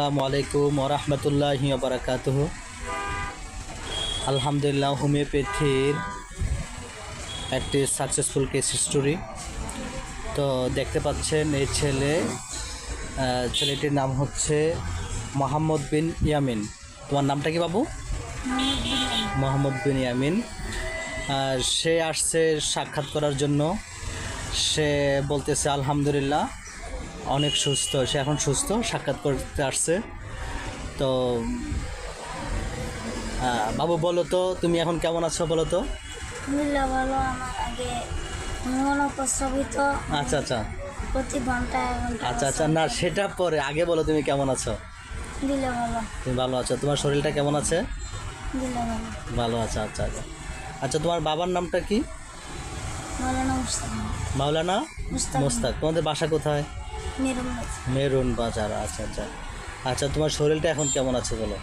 আসসালামু আলাইকুম ওরহমতুল্লাহি ওবারাকাতুহু। আলহামদুলিল্লাহ, হোমিওপ্যাথির একটি সাকসেসফুল কেস স্টোরি। তো দেখতে পাচ্ছেন এই ছেলেটির নাম হচ্ছে মোহাম্মদ বিন ইয়ামিন। তোমার নামটা কি বাবু? মোহাম্মদ বিন ইয়ামিন। সে আসছে সাক্ষাৎ করার জন্য। সে বলতেছে আলহামদুলিল্লাহ অনেক সুস্থ, সে এখন সুস্থ, সাক্ষাৎ করতে আসছে। তো বাবু বলো তো, তুমি এখন কেমন আছো বলো তো? ভালো। আমার আগে প্রস্রাবিত আচ্ছা আচ্ছা প্রতি ঘন্টায় আচ্ছা আচ্ছা না, সেটা পরে, আগে বলো তুমি কেমন আছো? দিলে ভালো। তুমি ভালো আছো? তোমার শরীরটা কেমন আছে? দিলে ভালো। ভালো আছে। আচ্ছা আচ্ছা আচ্ছা, তোমার বাবার নামটা কি? মাওলানা মুস্তাক। মাওলানা মুস্তাক। তোমাদের বাসা কোথায়? মেরুন বাজার। আচ্ছা আচ্ছা আচ্ছা, তোমার শরীরটা এখন কেমন আছে বলো?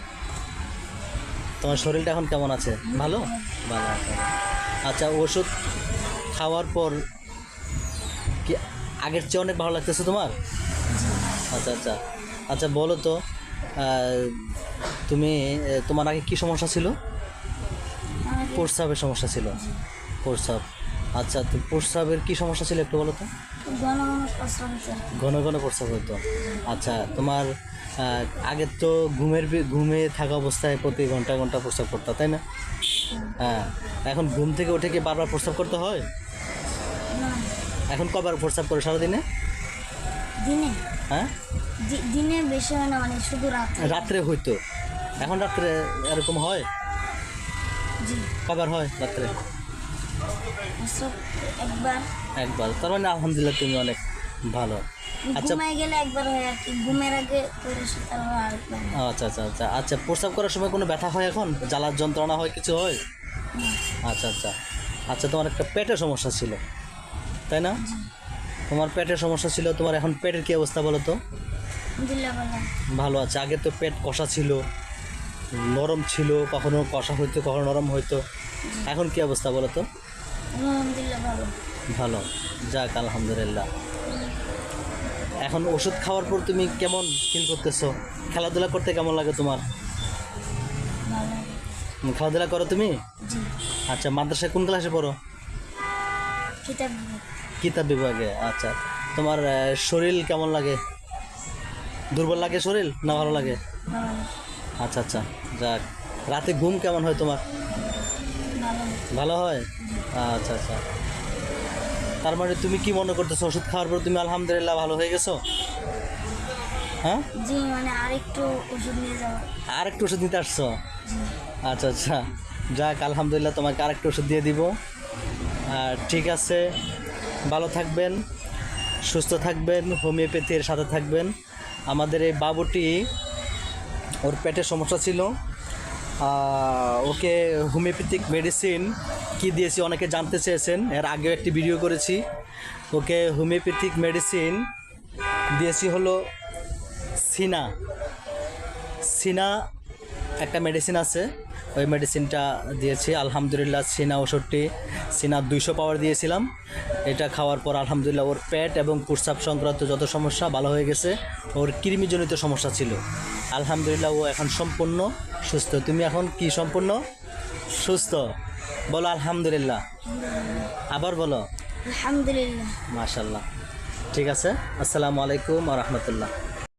তোমার শরীরটা এখন কেমন আছে? ভালো ভালো আছে। আচ্ছা, ওষুধ খাওয়ার পর কি আগের চেয়ে অনেক ভালো লাগতেছে তোমার? আচ্ছা আচ্ছা আচ্ছা, বলো তো তুমি তোমার আগে কি সমস্যা ছিল? প্রস্রাবের সমস্যা ছিল। প্রস্রাব। আচ্ছা, তো প্রস্রাবের কি সমস্যা ছিল একটু বলো তো? ঘন ঘন প্রস্রাব হতো। আচ্ছা, তোমার আগে তো ঘুমে থাকা অবস্থায় প্রতি ঘন্টা ঘন্টা প্রস্রাব করতে, তাই না? হ্যাঁ। এখন ঘুম থেকে উঠে কি বারবার প্রস্রাব করতে হয়? এখন কবার প্রস্রাব করে সারাদিনে? দিনে? হ্যাঁ, দিনে বেশি হয় না, মানে শুধু রাত্রে হইতো। এখন রাত্রে এরকম হয়? কবার হয় রাত্রে? একবার। তার মানে আলহামদুলিল্লাহ তুমি অনেক ভালো। আচ্ছা, ঘুমায় গেলে একবার হয় আর কি, ঘুমের আগে করে সেটা আরেকবার। আচ্ছা আচ্ছা আচ্ছা আচ্ছা, প্রস্রাব করার সময় কোনো ব্যথা হয় এখন? জ্বালার যন্ত্রণা হয়, কিছু হয়? আচ্ছা আচ্ছা আচ্ছা, তোমার একটা পেটের সমস্যা ছিল, তাই না? তোমার পেটের সমস্যা ছিল। তোমার এখন পেটের কী অবস্থা বলো তো? ভালো আছে। আগে তো পেট কষা ছিল, নরম ছিল, কখনো কষা হইতো, কখনো নরম হইতো। এখন কী অবস্থা বলো তো? ভালো। যাক আলহামদুলিল্লাহ। এখন ওষুধ খাওয়ার পর তুমি কেমন ফিল করতেছো? খেলাধুলা করতে কেমন লাগে তোমার? খেলাধুলা করো তুমি? আচ্ছা, মাদ্রাসায় কোন ক্লাসে পড়ো? কিতাব বিভাগে। আচ্ছা, তোমার শরীর কেমন লাগে? দুর্বল লাগে শরীর না ভালো লাগে? আচ্ছা আচ্ছা, যাক। রাতে ঘুম কেমন হয় তোমার? ভালো হয়। আচ্ছা আচ্ছা, তার মানে তুমি কি মনে করতেছো ওষুধ খাওয়ার পর তুমি আলহামদুলিল্লাহ ভালো হয়ে গেছো? হ্যাঁ, জি, মানে আরেকটু ওষুধ নিয়ে যাও। আরেকটু ওষুধ নিতে আসছো? আচ্ছা আচ্ছা, যাক আলহামদুলিল্লাহ, তোমাকে আরেকটু ওষুধ দিয়ে দিব। আর ঠিক আছে, ভালো থাকবেন, সুস্থ থাকবেন, হোমিওপ্যাথির সাথে থাকবেন। আমাদের এই বাবুটি, ওর পেটের সমস্যা ছিল, ওকে হোমিওপ্যাথিক মেডিসিন কি দিয়েছি অনেকে জানতে চেয়েছেন, এর আগেও একটি ভিডিও করেছি। ওকে হোমিওপ্যাথিক মেডিসিন দিয়েছি হলো সিনা একটা মেডিসিন আছে, ওই মেডিসিনটা দিয়েছি। আলহামদুলিল্লাহ, সিনা 200 পাওয়ার দিয়েছিলাম। এটা খাওয়ার পর আলহামদুলিল্লাহ ওর পেট এবং প্রস্রাব সংক্রান্ত যত সমস্যা ভালো হয়ে গেছে। ওর কৃমিজনিত সমস্যা ছিল, আলহামদুলিল্লাহ ও এখন সম্পূর্ণ সুস্থ। তুমি এখন কি সম্পূর্ণ সুস্থ? বলো আলহামদুলিল্লাহ। আবার বলো আলহামদুলিল্লাহ। মাশাআল্লাহ। ঠিক আছে, আসসালামু আলাইকুম ওয়া রাহমাতুল্লাহ।